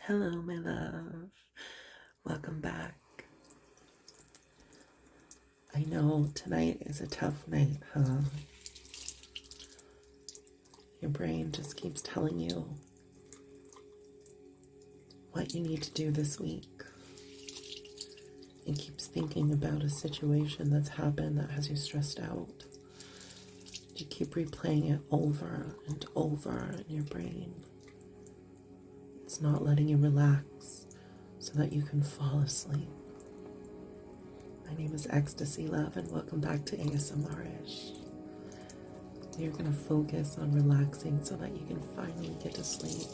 Hello, my love. Welcome back. I know tonight is a tough night, huh? Your brain just keeps telling you what you need to do this week. It keeps thinking about a situation that's happened that has you stressed out. You keep replaying it over and over in your brain. It's not letting you relax so that you can fall asleep. My name is Xtacy, love, and welcome back to ASMRish. You're going to focus on relaxing so that you can finally get to sleep.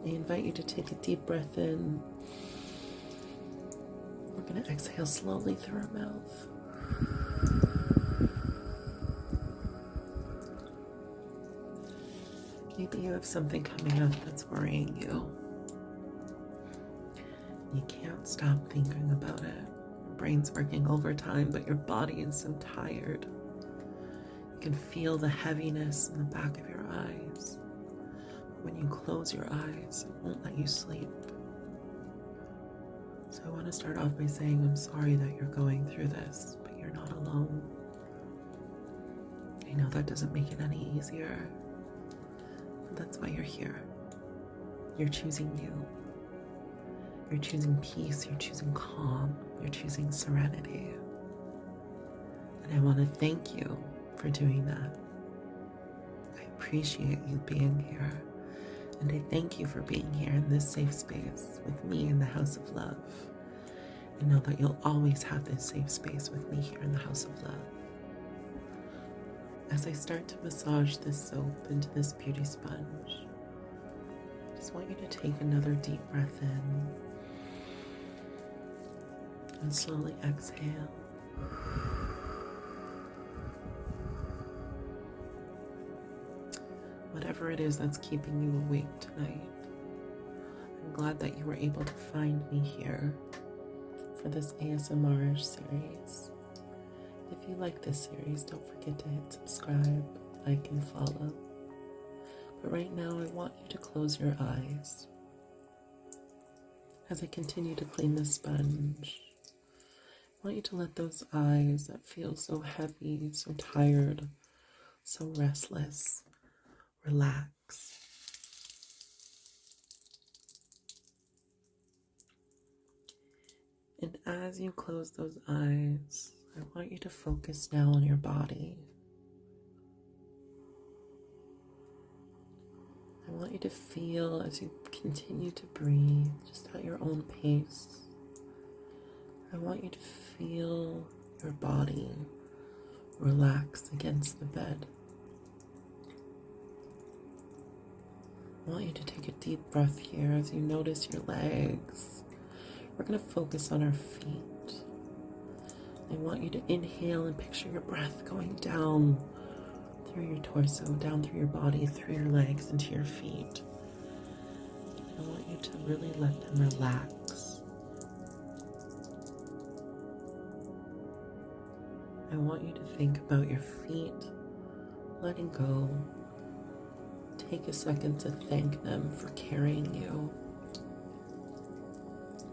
I invite you to take a deep breath in. We're going to exhale slowly through our mouth. Maybe you have something coming up that's worrying you. You can't stop thinking about it. Your brain's working overtime, but your body is so tired. You can feel the heaviness in the back of your eyes. But when you close your eyes, it won't let you sleep. So I want to start off by saying I'm sorry that you're going through this, but you're not alone. I know that doesn't make it any easier. That's why you're here. You're choosing you. You're choosing peace. You're choosing calm. You're choosing serenity. And I want to thank you for doing that. I appreciate you being here. And I thank you for being here in this safe space with me in the House of Love. And know that you'll always have this safe space with me here in the House of Love. As I start to massage this soap into this beauty sponge, I just want you to take another deep breath in and slowly exhale. Whatever it is that's keeping you awake tonight, I'm glad that you were able to find me here for this ASMRish series. If you like this series, don't forget to hit subscribe, like, and follow. But right now, I want you to close your eyes. As I continue to clean the sponge, I want you to let those eyes that feel so heavy, so tired, so restless, relax. And as you close those eyes, I want you to focus now on your body. I want you to feel as you continue to breathe, just at your own pace. I want you to feel your body relax against the bed. I want you to take a deep breath here as you notice your legs. We're going to focus on our feet. I want you to inhale and picture your breath going down through your torso, down through your body, through your legs, into your feet. I want you to really let them relax. I want you to think about your feet, letting go. Take a second to thank them for carrying you,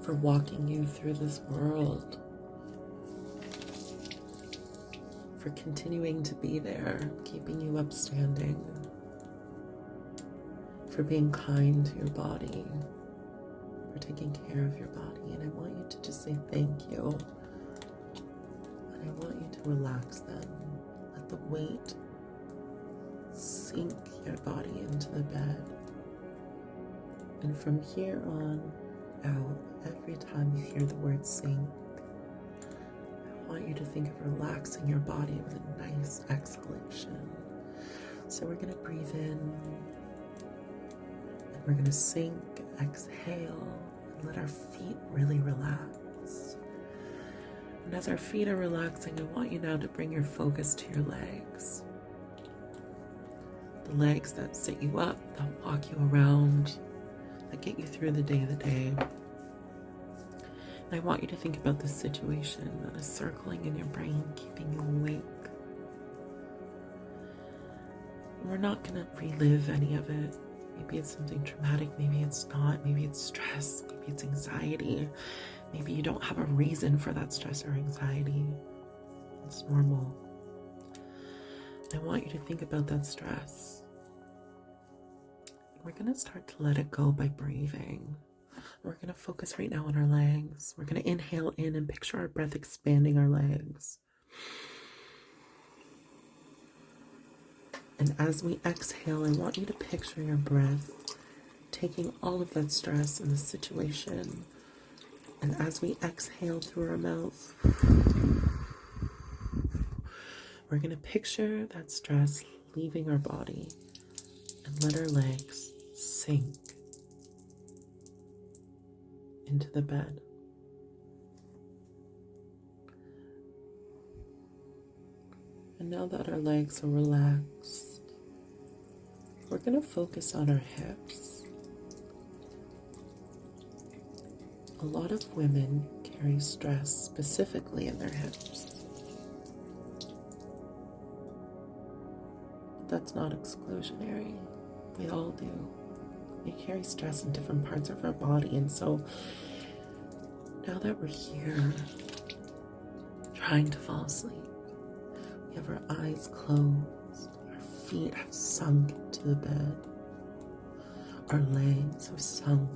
for walking you through this world, for continuing to be there, keeping you upstanding, for being kind to your body, for taking care of your body. And I want you to just say thank you. And I want you to relax them. Let the weight sink your body into the bed. And from here on out, every time you hear the word sink, I want you to think of relaxing your body with a nice exhalation. So we're going to breathe in, and we're going to sink, exhale, and let our feet really relax. And as our feet are relaxing, I want you now to bring your focus to your legs. The legs that sit you up, that walk you around, that get you through the day. And I want you to think about this situation that is circling in your brain, keeping you awake. We're not going to relive any of it. Maybe it's something traumatic, maybe it's not, maybe it's stress, maybe it's anxiety. Maybe you don't have a reason for that stress or anxiety. It's normal. I want you to think about that stress. We're going to start to let it go by breathing. We're going to focus right now on our legs. We're going to inhale in and picture our breath expanding our legs. And as we exhale, I want you to picture your breath taking all of that stress in the situation. And as we exhale through our mouth, we're going to picture that stress leaving our body and let our legs sink into the bed. And now that our legs are relaxed, we're going to focus on our hips. A lot of women carry stress specifically in their hips. That's not exclusionary. We all do. We carry stress in different parts of our body, and so now that we're here trying to fall asleep, we have our eyes closed, our feet have sunk into the bed, our legs have sunk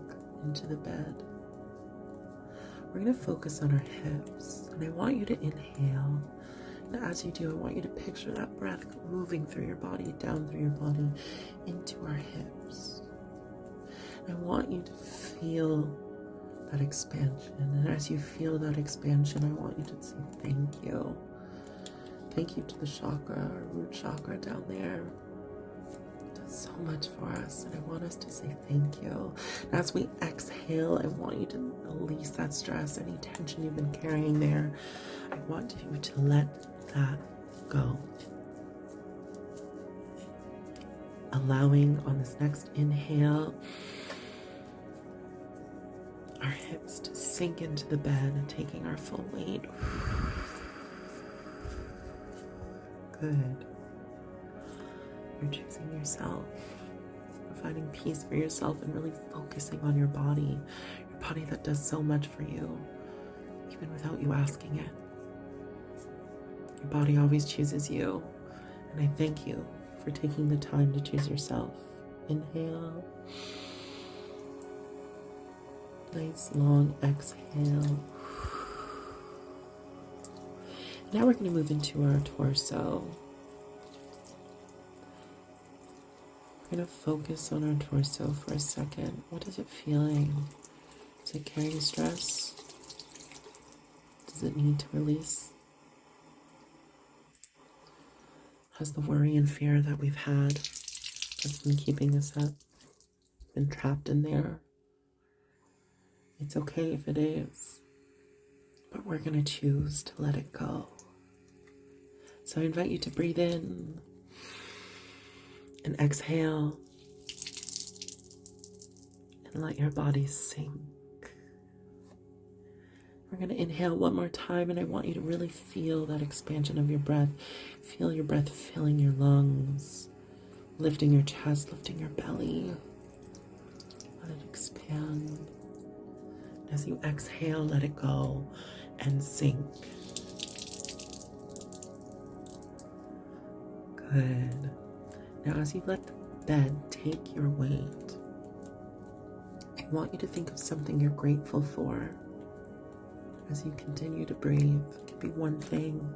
into the bed. We're going to focus on our hips, and I want you to inhale. And as you do, I want you to picture that breath moving through your body, down through your body, into our hips. I want you to feel that expansion. And as you feel that expansion, I want you to say thank you. Thank you to the chakra, our root chakra down there. It does so much for us, and I want us to say thank you. And as we exhale, I want you to release that stress, any tension you've been carrying there. I want you to let that go. Allowing on this next inhale our hips to sink into the bed and taking our full weight. Good. You're choosing yourself. You're finding peace for yourself and really focusing on your body that does so much for you, even without you asking it. Your body always chooses you, and I thank you for taking the time to choose yourself. Inhale. Nice long exhale. Now we're going to move into our torso. We're going to focus on our torso for a second. What is it feeling? Is it carrying stress? Does it need to release? Has the worry and fear that we've had that's been keeping us up been trapped in there? It's okay if it is, but we're going to choose to let it go. So I invite you to breathe in and exhale and let your body sink. We're going to inhale one more time, and I want you to really feel that expansion of your breath. Feel your breath filling your lungs, lifting your chest, lifting your belly. Let it expand. As you exhale, let it go and sink. Good. Now, as you let the bed take your weight, I want you to think of something you're grateful for. As you continue to breathe, it could be one thing.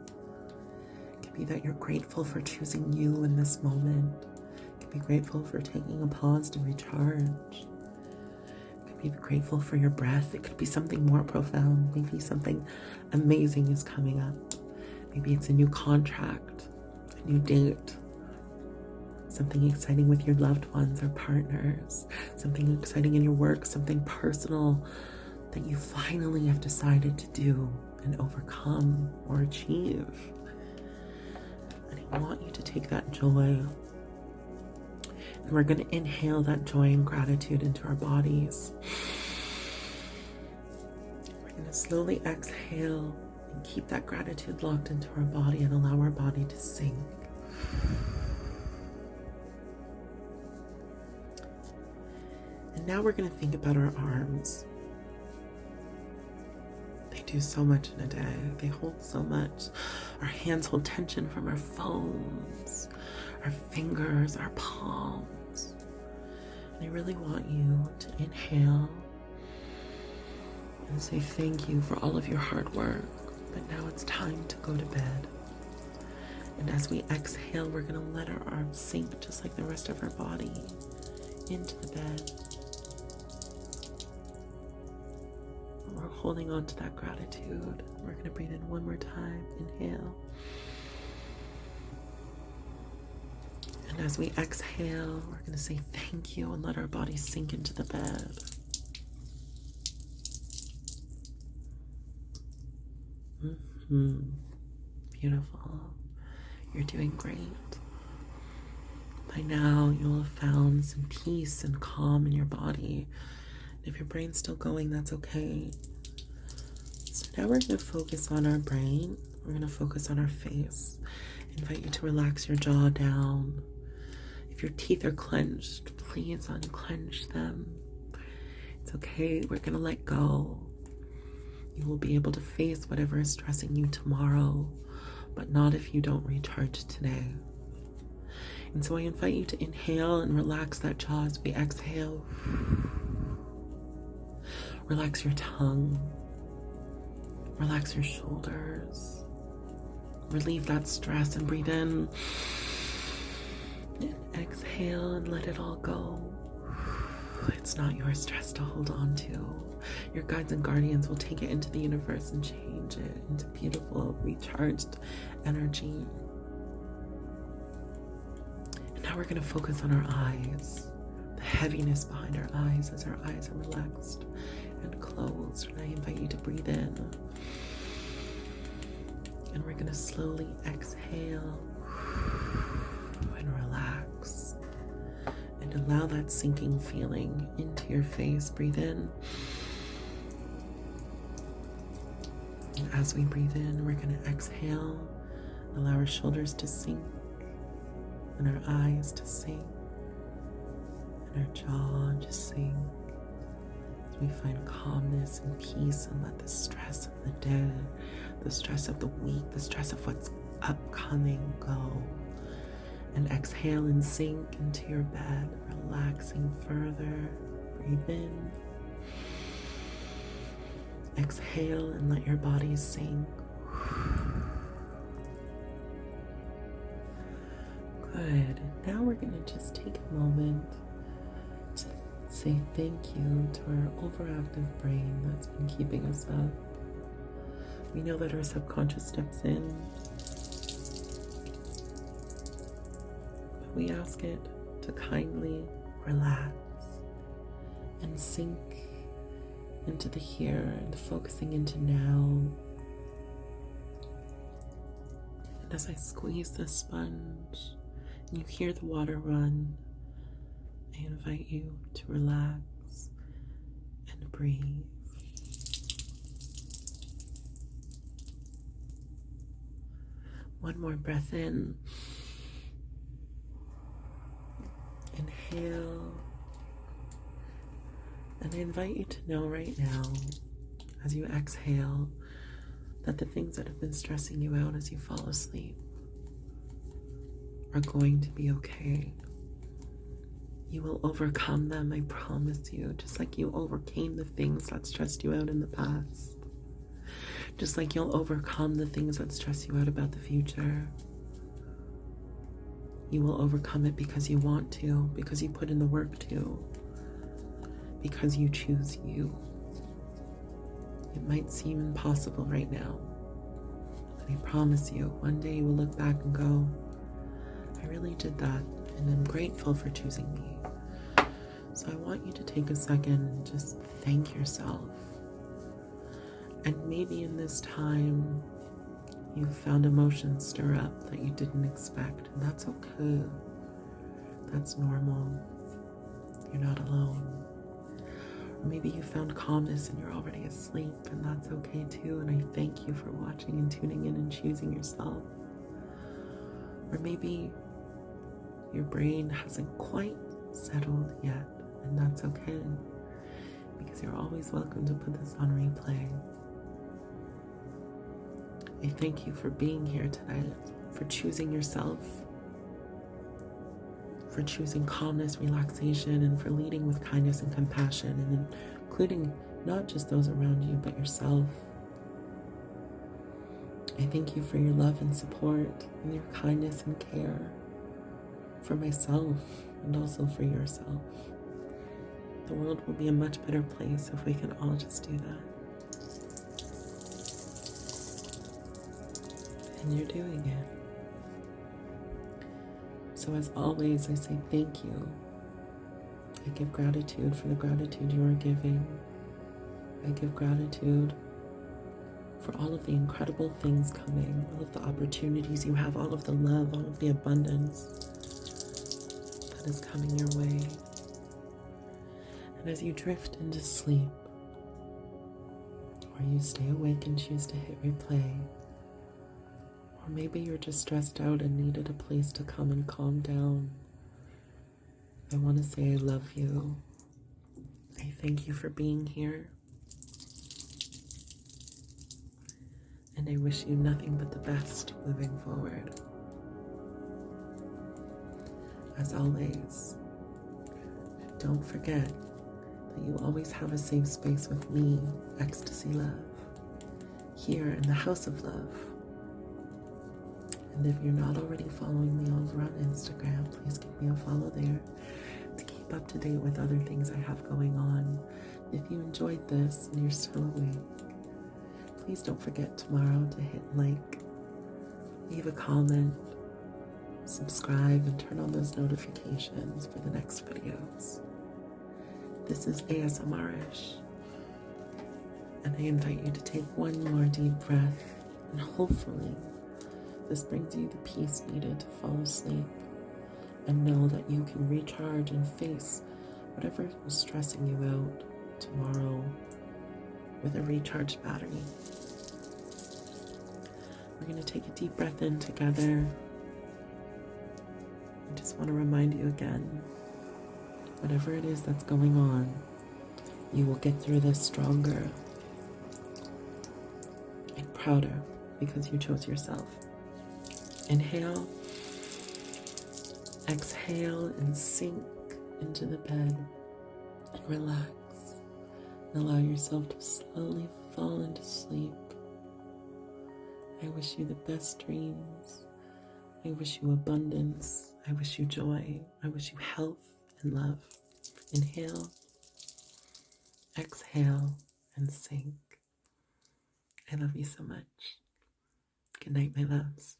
It could be that you're grateful for choosing you in this moment. It could be grateful for taking a pause to recharge. It could be grateful for your breath. It could be something more profound. Maybe something amazing is coming up. Maybe it's a new contract, a new date, something exciting with your loved ones or partners, something exciting in your work, something personal that you finally have decided to do and overcome or achieve. And I want you to take that joy, and we're going to inhale that joy and gratitude into our bodies. We're going to slowly exhale and keep that gratitude locked into our body and allow our body to sink. And now we're going to think about our arms. They do so much in a day. They hold so much. Our hands hold tension from our phones, our fingers, our palms. And I really want you to inhale and say thank you for all of your hard work. But now it's time to go to bed. And as we exhale, we're going to let our arms sink just like the rest of our body into the bed. We're holding on to that gratitude. We're going to breathe in one more time. Inhale. And as we exhale, we're going to say thank you and let our body sink into the bed. Beautiful. You're doing great. By now, you'll have found some peace and calm in your body. If your brain's still going, that's okay. So now we're going to focus on our brain. We're going to focus on our face. I invite you to relax your jaw down. If your teeth are clenched, please unclench them. It's okay. We're going to let go. You will be able to face whatever is stressing you tomorrow, but not if you don't recharge today. And so I invite you to inhale and relax that jaw as we exhale. Relax your tongue. Relax your shoulders. Relieve that stress and breathe in. And exhale and let it all go. It's not your stress to hold on to. Your guides and guardians will take it into the universe and change it into beautiful, recharged energy. And now we're going to focus on our eyes. The heaviness behind our eyes as our eyes are relaxed and closed. And I invite you to breathe in. And we're going to slowly exhale and relax. And allow that sinking feeling into your face. Breathe in. And as we breathe in, we're going to exhale. Allow our shoulders to sink and our eyes to sink and our jaw to sink. As we find calmness and peace and let the stress of the day, the stress of the week, the stress of what's upcoming go. And exhale and sink into your bed, relaxing further. Breathe in. Exhale and let your body sink. Good. Now we're going to just take a moment to say thank you to our overactive brain that's been keeping us up. We know that our subconscious steps in. We ask it to kindly relax and sink into the here and focusing into now. And as I squeeze the sponge and you hear the water run, I invite you to relax and breathe. One more breath in. Inhale. And I invite you to know right now, as you exhale, that the things that have been stressing you out as you fall asleep are going to be okay. You will overcome them, I promise you, just like you overcame the things that stressed you out in the past. Just like you'll overcome the things that stress you out about the future. You will overcome it because you want to, because you put in the work to, because you choose you. It might seem impossible right now, but I promise you, one day you will look back and go, I really did that, and I'm grateful for choosing me. So I want you to take a second and just thank yourself. And maybe in this time, you've found emotions stir up that you didn't expect, and that's okay. That's normal. You're not alone. Or maybe you found calmness and you're already asleep, and that's okay too, and I thank you for watching and tuning in and choosing yourself. Or maybe your brain hasn't quite settled yet, And that's okay, because you're always welcome to put this on replay. I thank you for being here tonight, for choosing yourself, for choosing calmness, relaxation, and for leading with kindness and compassion, and including not just those around you, but yourself. I thank you for your love and support, and your kindness and care for myself, and also for yourself. The world will be a much better place if we can all just do that. And you're doing it. So as always, I say thank you. I give gratitude for the gratitude you are giving. I give gratitude for all of the incredible things coming, all of the opportunities you have, all of the love, all of the abundance that is coming your way. And as you drift into sleep, or you stay awake and choose to hit replay, or maybe you're just stressed out and needed a place to come and calm down, I want to say I love you. I thank you for being here. And I wish you nothing but the best moving forward. As always, don't forget that you always have a safe space with me, Xtacy Love, here in the House of Love. And if you're not already following me over on Instagram, please give me a follow there to keep up to date with other things I have going on. If you enjoyed this and you're still awake, please don't forget tomorrow to hit like, leave a comment, subscribe, and turn on those notifications for the next videos. This is ASMRish, and I invite you to take one more deep breath, and hopefully this brings you the peace needed to fall asleep, and know that you can recharge and face whatever is stressing you out tomorrow with a recharged battery. We're going to take a deep breath in together. I just want to remind you again, whatever it is that's going on, you will get through this stronger and prouder because you chose yourself. Inhale, exhale, and sink into the bed and relax. And allow yourself to slowly fall into sleep. I wish you the best dreams. I wish you abundance. I wish you joy. I wish you health and love. Inhale, exhale, and sink. I love you so much. Good night, my loves.